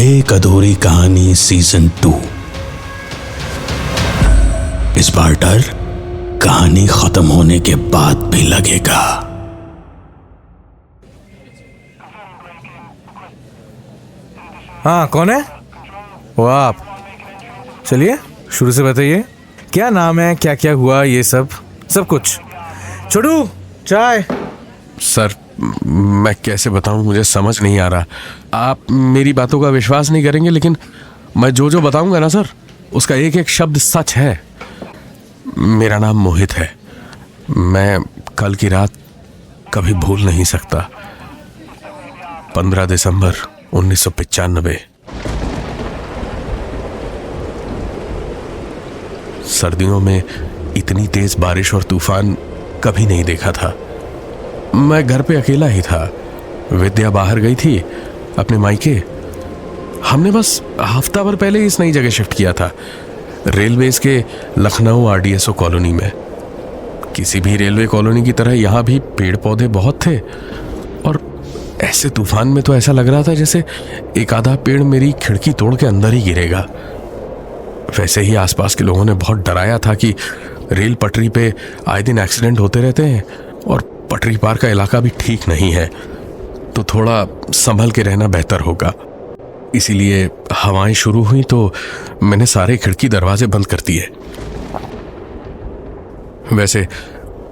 एक अधूरी कहानी सीजन 2। इस बार डर कहानी खत्म होने के बाद भी लगेगा। हाँ, कौन है वो? आप चलिए शुरू से बताइए, क्या नाम है, क्या क्या हुआ, ये सब कुछ। छोटू, चाय। सर, मैं कैसे बताऊं, मुझे समझ नहीं आ रहा। आप मेरी बातों का विश्वास नहीं करेंगे, लेकिन मैं जो बताऊंगा ना सर, उसका एक एक शब्द सच है। मेरा नाम मोहित है। मैं कल की रात कभी भूल नहीं सकता। 15 दिसंबर 1995। सर्दियों में इतनी तेज बारिश और तूफान कभी नहीं देखा था। मैं घर पे अकेला ही था। विद्या बाहर गई थी अपने मायके। हमने बस हफ्ता भर पहले इस नई जगह शिफ्ट किया था, रेलवेज के लखनऊ आरडीएसओ कॉलोनी में। किसी भी रेलवे कॉलोनी की तरह यहाँ भी पेड़ पौधे बहुत थे, और ऐसे तूफान में तो ऐसा लग रहा था जैसे एक आधा पेड़ मेरी खिड़की तोड़ के अंदर ही गिरेगा। वैसे ही आसपास के लोगों ने बहुत डराया था कि रेल पटरी पे आए दिन एक्सीडेंट होते रहते हैं और पटरी पार का इलाका भी ठीक नहीं है, तो थोड़ा संभल के रहना बेहतर होगा। इसीलिए हवाएं शुरू हुई तो मैंने सारे खिड़की दरवाजे बंद कर दिए। वैसे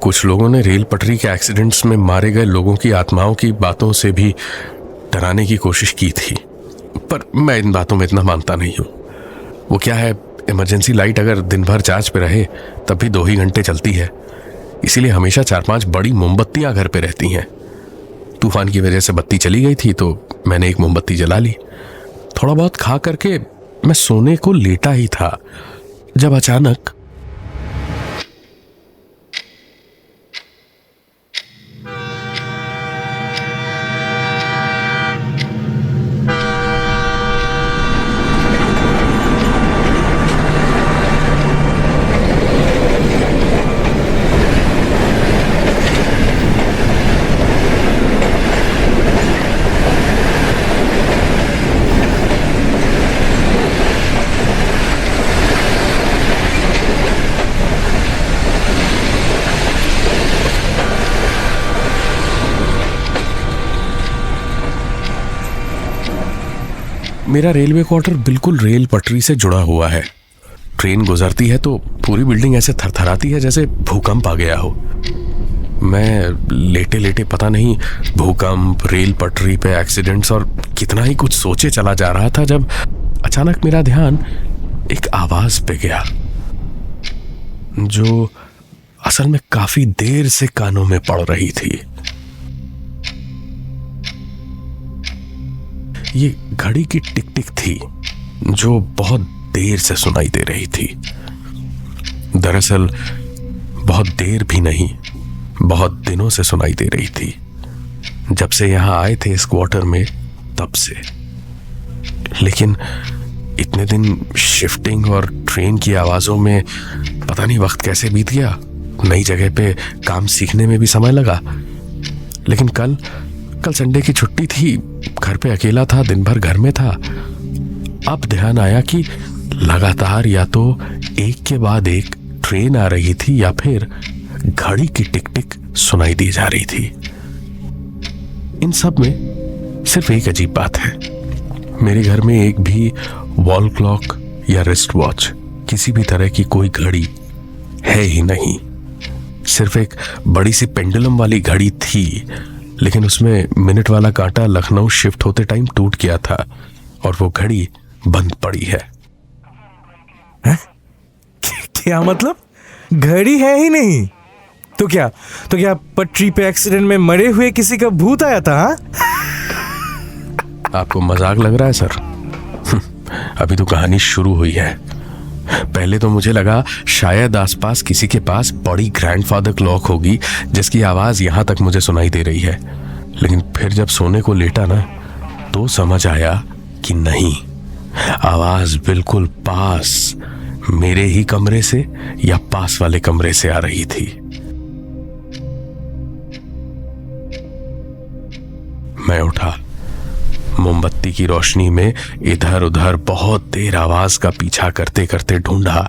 कुछ लोगों ने रेल पटरी के एक्सीडेंट्स में मारे गए लोगों की आत्माओं की बातों से भी डराने की कोशिश की थी, पर मैं इन बातों में इतना मानता नहीं हूं। वो क्या है, इमरजेंसी लाइट अगर दिन भर चार्ज पे रहे तब भी 2 ही घंटे चलती है, इसीलिए हमेशा 4-5 बड़ी मोमबत्तियां घर पे रहती हैं। तूफान की वजह से बत्ती चली गई थी तो मैंने एक मोमबत्ती जला ली। थोड़ा बहुत खा करके मैं सोने को लेटा ही था जब अचानक मेरा रेलवे क्वार्टर बिल्कुल रेल पटरी से जुड़ा हुआ है। ट्रेन गुजरती है तो पूरी बिल्डिंग ऐसे थरथराती है जैसे भूकंप आ गया हो। मैं लेटे लेटे पता नहीं भूकंप, रेल पटरी पे एक्सीडेंट्स और कितना ही कुछ सोचे चला जा रहा था, जब अचानक मेरा ध्यान एक आवाज पे गया जो असल में काफी देर से कानों में पड़ रही थी। ये घड़ी की टिक टिक थी जो बहुत देर से सुनाई दे रही थी। दरअसल बहुत देर भी नहीं, बहुत दिनों से सुनाई दे रही थी। जब से यहां आए थे इस क्वार्टर में तब से। लेकिन इतने दिन शिफ्टिंग और ट्रेन की आवाजों में पता नहीं वक्त कैसे बीत गया। नई जगह पे काम सीखने में भी समय लगा। लेकिन कल संडे की छुट्टी थी, घर पे अकेला था, दिन भर घर में था। अब ध्यान आया कि लगातार या तो एक के बाद एक ट्रेन आ रही थी या फिर घड़ी की टिक टिक सुनाई दी जा रही थी। इन सब में सिर्फ एक अजीब बात है, मेरे घर में एक भी वॉल क्लॉक या रिस्ट वॉच, किसी भी तरह की कोई घड़ी है ही नहीं। सिर्फ एक बड़ी सी पेंडुलम वाली घड़ी थी, लेकिन उसमें मिनट वाला कांटा लखनऊ शिफ्ट होते टाइम टूट गया था और वो घड़ी बंद पड़ी है। क्या मतलब? घड़ी है ही नहीं तो क्या पटरी पे एक्सीडेंट में मरे हुए किसी का भूत आया था? हाँ? आपको मजाक लग रहा है सर? अभी तो कहानी शुरू हुई है। पहले तो मुझे लगा शायद आसपास किसी के पास बड़ी ग्रैंडफादर क्लॉक होगी जिसकी आवाज यहां तक मुझे सुनाई दे रही है। लेकिन फिर जब सोने को लेटा ना, तो समझ आया कि नहीं, आवाज बिल्कुल पास मेरे ही कमरे से या पास वाले कमरे से आ रही थी। मैं उठा, मोमबत्ती मोमबत्ती की रोशनी में इधर उधर बहुत देर आवाज का पीछा करते करते ढूंढा,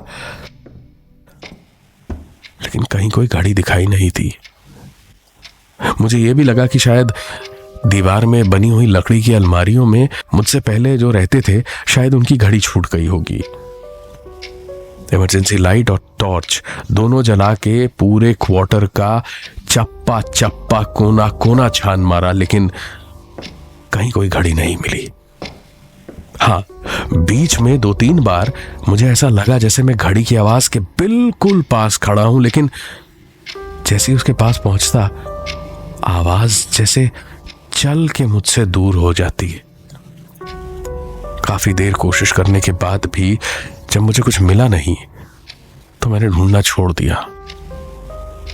लेकिन कहीं कोई घड़ी दिखाई नहीं थी। मुझे यह भी लगा कि शायद दीवार में बनी हुई लकड़ी की अलमारियों में मुझसे पहले जो रहते थे शायद उनकी घड़ी छूट गई होगी। इमरजेंसी लाइट और टॉर्च दोनों जला के पूरे क्वार्टर का चप्पा चप्पा कोना कोना छान मारा, लेकिन कहीं कोई घड़ी नहीं मिली। हाँ, बीच में 2-3 बार मुझे ऐसा लगा जैसे मैं घड़ी की आवाज के बिल्कुल पास खड़ा हूं, लेकिन जैसे ही उसके पास पहुंचता आवाज जैसे चल के मुझसे दूर हो जाती है। काफी देर कोशिश करने के बाद भी जब मुझे कुछ मिला नहीं तो मैंने ढूंढना छोड़ दिया,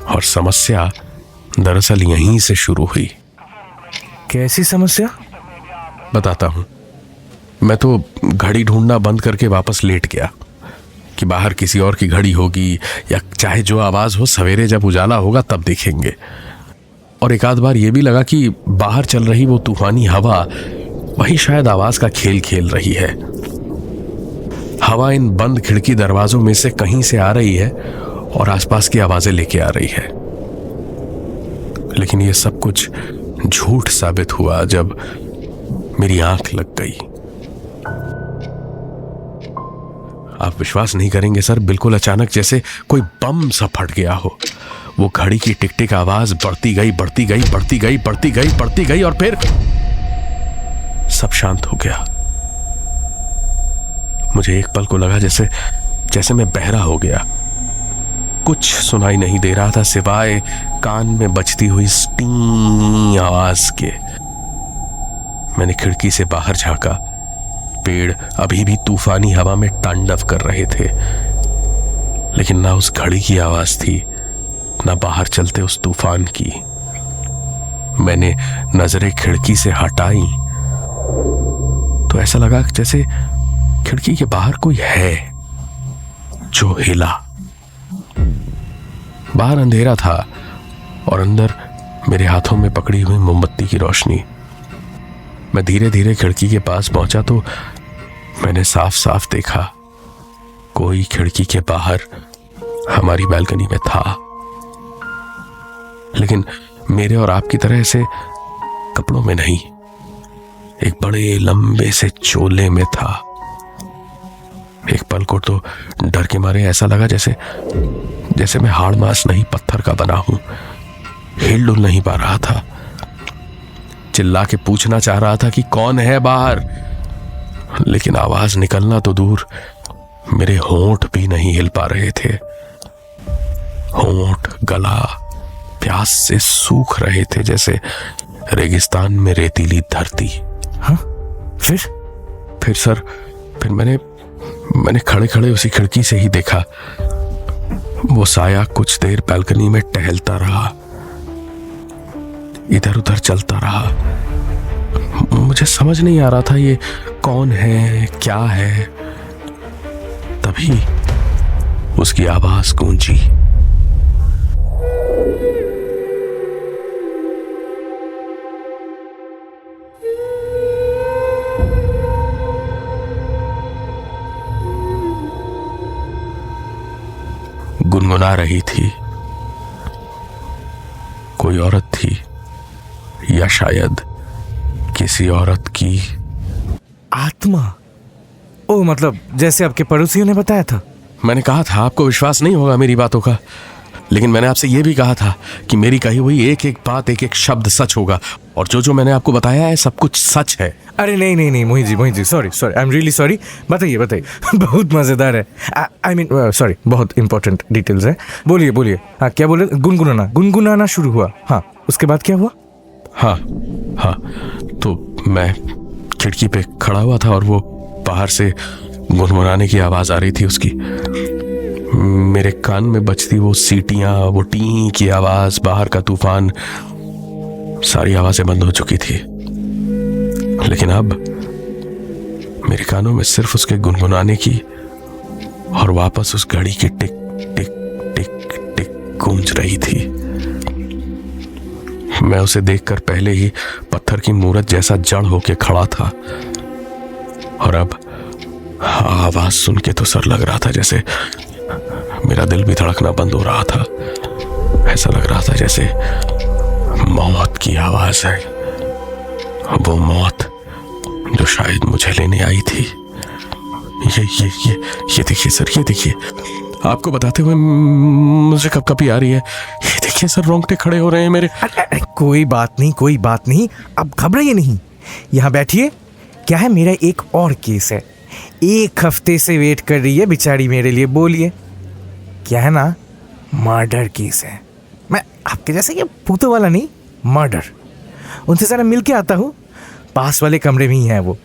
और समस्या दरअसल यहीं से शुरू हुई। कैसी समस्या? बताता हूं। मैं तो घड़ी ढूंढना बंद करके वापस लेट गया कि बाहर किसी और की घड़ी होगी, या चाहे जो आवाज हो सवेरे जब उजाला होगा तब देखेंगे। और एक आध बार यह भी लगा कि बाहर चल रही वो तूफानी हवा वही शायद आवाज का खेल खेल रही है। हवा इन बंद खिड़की दरवाजों में से कहीं से आ रही है और आसपास की आवाजें लेके आ रही है। लेकिन ये सब कुछ झूठ साबित हुआ जब मेरी आंख लग गई। आप विश्वास नहीं करेंगे सर, बिल्कुल अचानक जैसे कोई बम सा फट गया हो। वो घड़ी की टिक टिक आवाज बढ़ती गई, बढ़ती गई, बढ़ती गई, बढ़ती गई, बढ़ती गई, और फिर सब शांत हो गया। मुझे एक पल को लगा जैसे मैं बहरा हो गया। कुछ सुनाई नहीं दे रहा था सिवाय कान में बजती हुई स्टी आवाज के। मैंने खिड़की से बाहर झांका। पेड़ अभी भी तूफानी हवा में तांडव कर रहे थे, लेकिन ना उस घड़ी की आवाज थी, ना बाहर चलते उस तूफान की। मैंने नजरें खिड़की से हटाई तो ऐसा लगा जैसे खिड़की के बाहर कोई है जो हिला। बाहर अंधेरा था और अंदर मेरे हाथों में पकड़ी हुई मोमबत्ती की रोशनी। मैं धीरे धीरे खिड़की के पास पहुंचा तो मैंने साफ साफ देखा कोई खिड़की के बाहर हमारी बालकनी में था, लेकिन मेरे और आपकी तरह ऐसे कपड़ों में नहीं, एक बड़े लंबे से चोले में था। एक पल को तो डर के मारे ऐसा लगा जैसे मैं हाड़ मांस नहीं पत्थर का बना हूं। हिल डुल नहीं पा रहा था। चिल्ला के पूछना चाह रहा था कि कौन है बाहर, लेकिन आवाज निकलना तो दूर, मेरे होंठ भी नहीं हिल पा रहे थे। होंठ, गला प्यास से सूख रहे थे जैसे रेगिस्तान में रेतीली धरती। हाँ? फिर सर, फिर मैंने खड़े खड़े उसी खिड़की से ही देखा। वो साया कुछ देर बालकनी में टहलता रहा, इधर उधर चलता रहा। मुझे समझ नहीं आ रहा था ये कौन है, क्या है। तभी उसकी आवाज गूंजी। गुनगुना रही थी। कोई औरत थी, या शायद किसी औरत की आत्मा। ओ, मतलब जैसे आपके पड़ोसियों ने बताया था। मैंने कहा था आपको विश्वास नहीं होगा मेरी बातों का, लेकिन मैंने आपसे यह भी कहा था कि मेरी कही हुई एक एक बात, एक एक शब्द सच होगा, और जो जो मैंने आपको बताया है सब कुछ सच है। अरे नहीं Mohit ji, sorry, I am really sorry. बताइए बहुत मजेदार है। आई मीन सॉरी, बहुत इंपॉर्टेंट डिटेल्स है। बोलिए। हाँ, क्या बोले? गुनगुनाना शुरू हुआ। हाँ, उसके बाद क्या हुआ? हाँ, तो मैं खिड़की पे खड़ा हुआ था और वो बाहर से गुनगुनाने की आवाज आ रही थी उसकी। मेरे कान में बजती वो सीटियां, वो टी की आवाज, बाहर का तूफान, सारी आवाजें बंद हो चुकी थी। लेकिन अब मेरे कानों में सिर्फ उसके गुनगुनाने की और वापस उस घड़ी की टिक टिक टिक टिक गूंज रही थी। मैं उसे देखकर पहले ही पत्थर की मूरत जैसा जड़ होके खड़ा था, और अब आवाज सुन के तो सर लग रहा था जैसे मेरा दिल भी धड़कना बंद हो रहा था। ऐसा लग रहा था जैसे मौत की आवाज है, वो मौत जो शायद मुझे लेने आई थी। ये देखिए सर, ये देखिए, आपको बताते हुए मुझे कब कभी आ रही है। ये देखिए सर, रोंगटे खड़े हो रहे हैं मेरे। कोई बात नहीं, कोई बात नहीं, अब घबराइए नहीं, यहाँ बैठिए। क्या है, मेरा एक और केस है, 1 हफ्ते से वेट कर रही है बेचारी मेरे लिए। बोलिए क्या है ना, मर्डर केस है। मैं आपके जैसे कि भूतों वाला नहीं, मर्डर। उनसे जरा मिल के आता हूँ, पास वाले कमरे में ही है वो।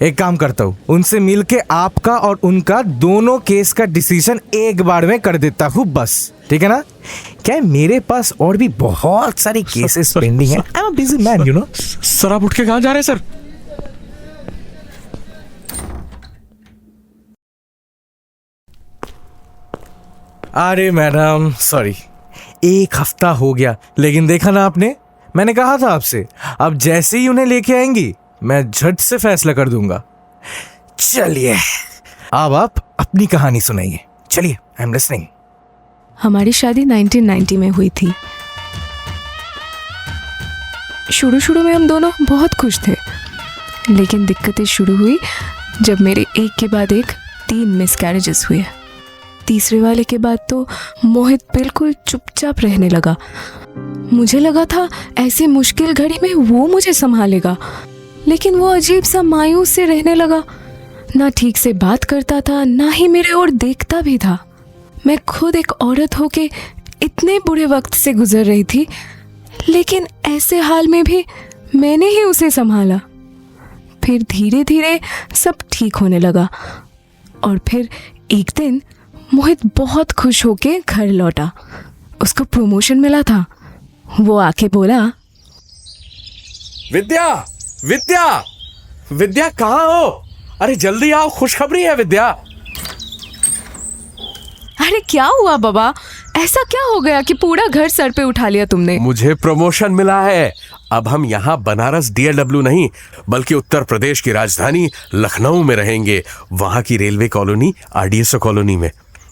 एक काम करता हूँ, उनसे मिल के आपका और उनका दोनों केस का डिसीजन एक बार में कर देता हूँ, बस। ठीक है ना? क्या है, मेरे पास और भी बहुत सारे केसेस पेंडिंग हैं। I am a busy man, you know. Sir आप उठ के कहाँ जा रहे हैं सर? अरे मैडम सॉरी, 1 हफ्ता हो गया, लेकिन देखा ना आपने, मैंने कहा था आपसे, अब जैसे ही उन्हें लेके आएंगी मैं झट से फैसला कर दूंगा। चलिए अब आप अपनी कहानी सुनाइए। चलिए, आई एम लिसनिंग। हमारी शादी 1990 में हुई थी। शुरू में हम दोनों बहुत खुश थे, लेकिन दिक्कतें शुरू हुई जब मेरे एक के बाद एक 3 मिसकैरेजेस हुए। तीसरे वाले के बाद तो मोहित बिल्कुल चुपचाप रहने लगा। मुझे लगा था ऐसी मुश्किल घड़ी में वो मुझे संभालेगा, लेकिन वो अजीब सा मायूस से रहने लगा। ना ठीक से बात करता था, ना ही मेरे ओर देखता भी था। मैं खुद एक औरत होके इतने बुरे वक्त से गुजर रही थी, लेकिन ऐसे हाल में भी मैंने ही उसे संभाला। फिर धीरे धीरे सब ठीक होने लगा, और फिर एक दिन मोहित बहुत खुश होके घर लौटा। उसको प्रमोशन मिला था। वो आके बोला, विद्या, विद्या, विद्या कहाँ हो? अरे जल्दी आओ, खुशखबरी है विद्या। अरे क्या हुआ बाबा, ऐसा क्या हो गया कि पूरा घर सर पे उठा लिया तुमने? मुझे प्रमोशन मिला है। अब हम यहाँ बनारस DLW नहीं, बल्कि उत्तर प्रदेश की राजधानी लखनऊ में रहेंगे, वहां की रेलवे कॉलोनी RDSO कॉलोनी में।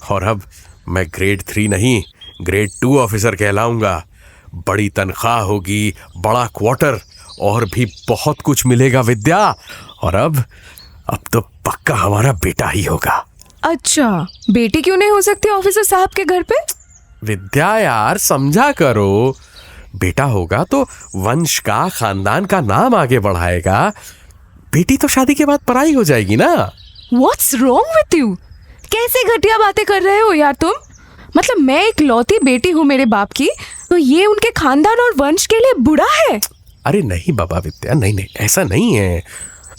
और अब मैं ग्रेड 3 नहीं, ग्रेड 2 ऑफिसर कहलाऊंगा। बड़ी तनख्वाह होगी, बड़ा क्वार्टर, और भी बहुत कुछ मिलेगा विद्या। और अब तो पक्का हमारा बेटा ही होगा। अच्छा, बेटी क्यों नहीं हो सकती ऑफिसर साहब के घर पे? विद्या यार, समझा करो। बेटा होगा तो वंश का, खानदान का नाम आगे बढ़ाएगा। बेटी तो शादी के बाद पराई हो जाएगी ना। What's wrong with you? कैसे घटिया बातें कर रहे हो यार तुम? मतलब मैं एक लौती बेटी हूँ मेरे बाप की, तो ये उनके खानदान और वंश के लिए बुरा है? अरे नहीं बाबा विद्या, नहीं, ऐसा नहीं है।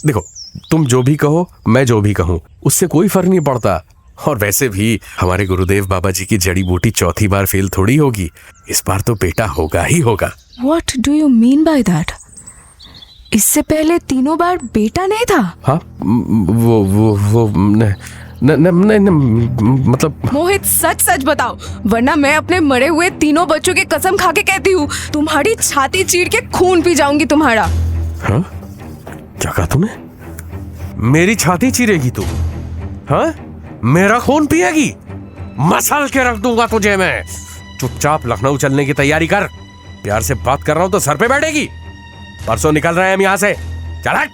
देखो, तुम जो भी कहो, मैं जो भी कहूँ, उससे कोई फर्क नहीं पड़ता। और वैसे भी हमारे गुरुदेव बाबा जी की जड़ी बूटी चौथी बार फेल थोड़ी होगी। इस बार तो बेटा होगा ही होगा। What do you mean by that? इससे पहले 3 बार बेटा नहीं था? हाँ, वो मतलब मोहित सच सच बताओ, वरना मैं अपने मरे हुए 3 बच्चों की कसम खा के कहती हूँ, तुम्हारी छाती चीर के खून पी जाऊंगी तुम्हारा। हाँ? क्या कहा तूने? मेरी छाती चीरेगी तू? हाँ? मेरा खून पिएगी? मसल के रख दूंगा तुझे मैं। चुपचाप लखनऊ चलने की तैयारी कर। प्यार से बात कर रहा हूं तो सर पे बैठेगी। परसों निकल रहे हैं हम यहां से। चल हट।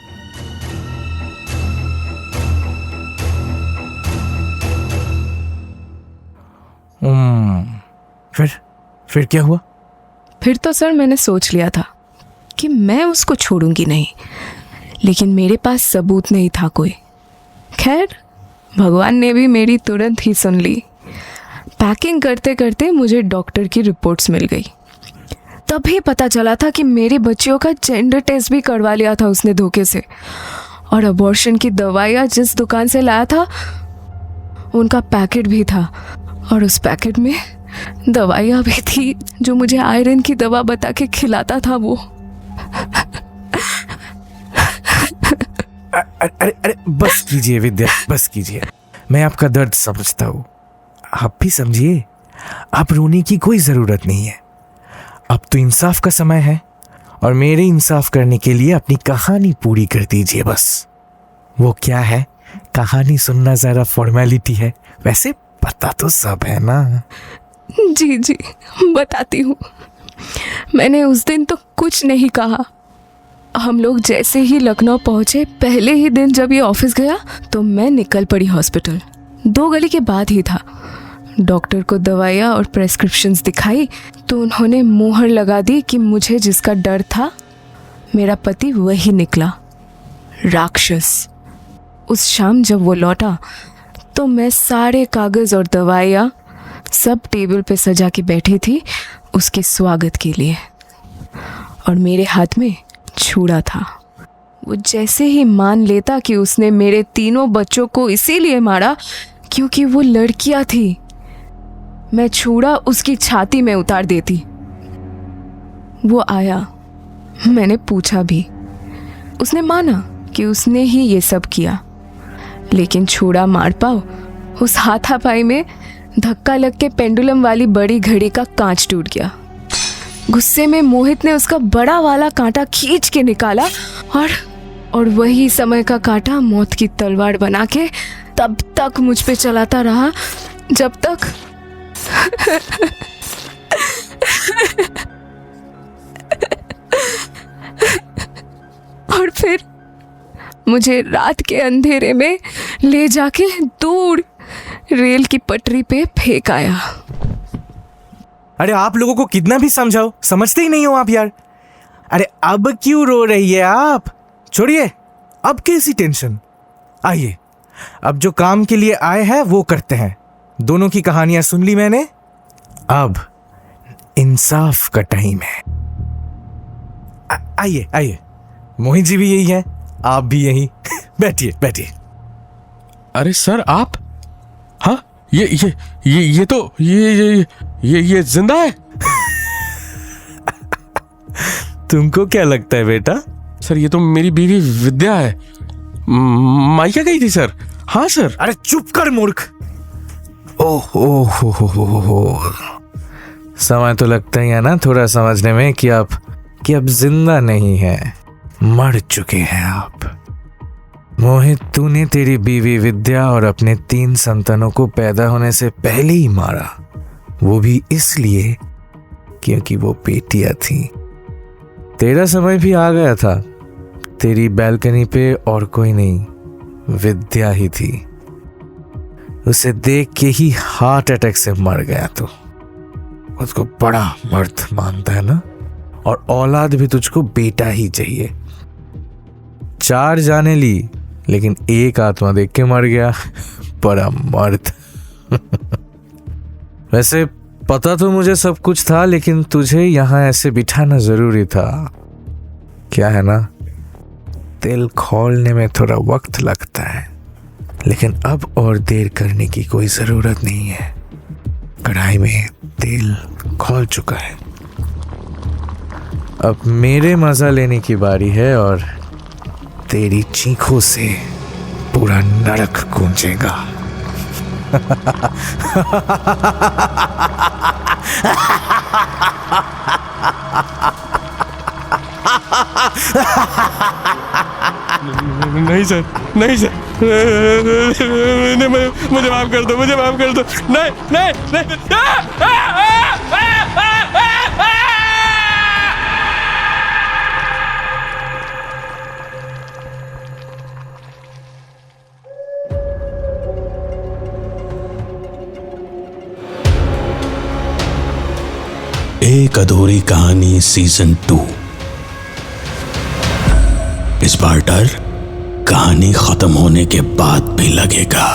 फिर क्या हुआ? फिर तो सर मैंने सोच लिया था कि मैं उसको छोड़ूंगी नहीं, लेकिन मेरे पास सबूत नहीं था कोई। खैर, भगवान ने भी मेरी तुरंत ही सुन ली। पैकिंग करते करते मुझे डॉक्टर की रिपोर्ट्स मिल गई। तभी पता चला था कि मेरी बच्चियों का जेंडर टेस्ट भी करवा लिया था उसने धोखे से, और अबॉर्शन की दवाइयाँ जिस दुकान से लाया था उनका पैकेट भी था, और उस पैकेट में दवाइयाँ भी थी जो मुझे आयरन की दवा बता के खिलाता था वो। अरे बस कीजिए विद्या, बस कीजिए। मैं आपका दर्द समझता हूँ, आप भी समझिए। आप रोने की कोई जरूरत नहीं है। अब तो इंसाफ का समय है, और मेरे इंसाफ करने के लिए अपनी कहानी पूरी कर दीजिए बस। वो क्या है, कहानी सुनना ज़रा फॉर्मेलिटी है, वैसे पता तो सब है ना। जी जी बताती हूँ। मैंने उस दिन तो कुछ नहीं कहा। हम लोग जैसे ही लखनऊ पहुँचे, पहले ही दिन जब ये ऑफिस गया तो मैं निकल पड़ी हॉस्पिटल। 2 गली के बाद ही था। डॉक्टर को दवाइयाँ और प्रेस्क्रिप्शंस दिखाई तो उन्होंने मोहर लगा दी कि मुझे जिसका डर था मेरा पति वही निकला, राक्षस। उस शाम जब वो लौटा तो मैं सारे कागज़ और दवाइयाँ सब टेबल पे सजा के बैठी थी उसके स्वागत के लिए, और मेरे हाथ में छुरा था। वो जैसे ही मान लेता कि उसने मेरे 3 बच्चों को इसीलिए मारा क्योंकि वो लड़कियां थी, मैं छुरा उसकी छाती में उतार देती। वो आया, मैंने पूछा भी। उसने माना कि उसने ही ये सब किया, लेकिन छुरा मार पाओ उस हाथापाई में धक्का लग के पेंडुलम वाली बड़ी घड़ी का कांच टूट गया। गुस्से में मोहित ने उसका बड़ा वाला कांटा खींच के निकाला और वही समय का कांटा मौत की तलवार बना के तब तक मुझ पे चलाता रहा जब तक और फिर मुझे रात के अंधेरे में ले जाके दूर रेल की पटरी पे फेंक आया। अरे आप लोगों को कितना भी समझाओ, समझते ही नहीं हो आप यार। अरे अब क्यों रो रही है आप? छोड़िए, अब कैसी टेंशन। आइए, अब जो काम के लिए आए हैं वो करते हैं। दोनों की कहानियां सुन ली मैंने, अब इंसाफ का टाइम है। आइए आइए, मोहित जी भी यही है, आप भी यही। बैठिए बैठिए। अरे सर आप, हाँ ये तो ये जिंदा है। तुमको क्या लगता है बेटा? सर ये तो मेरी बीवी विद्या है, मायका गई थी सर। हाँ सर। अरे चुप कर मूर्ख। ओह, समय तो लगता ही है ना थोड़ा समझने में कि अब जिंदा नहीं है, मर चुके हैं आप। मोहित, तूने तेरी बीवी विद्या और अपने 3 संतानों को पैदा होने से पहले ही मारा, वो भी इसलिए क्योंकि वो बेटियां थी। तेरा समय भी आ गया था। तेरी बैल्कनी पे और कोई नहीं, विद्या ही थी। उसे देख के ही हार्ट अटैक से मर गया तू। उसको बड़ा मर्द मानता है ना, और औलाद भी तुझको बेटा ही चाहिए। 4 जाने ली, लेकिन एक आत्मा देख के मर गया। बड़ा मर्द। वैसे पता तो मुझे सब कुछ था, लेकिन तुझे यहां ऐसे बिठाना जरूरी था। क्या है ना, तेल खोलने में थोड़ा वक्त लगता है, लेकिन अब और देर करने की कोई जरूरत नहीं है। कढ़ाई में तेल खोल चुका है। अब मेरे मजा लेने की बारी है, और तेरी चीखों से पूरा नरक गूंजेगा। नहीं सर, नहीं सर, मुझे माफ कर दो, मुझे माफ कर दो। नहीं नहीं नहीं। एक अधूरी कहानी सीजन 2। इस बार डर कहानी खत्म होने के बाद भी लगेगा।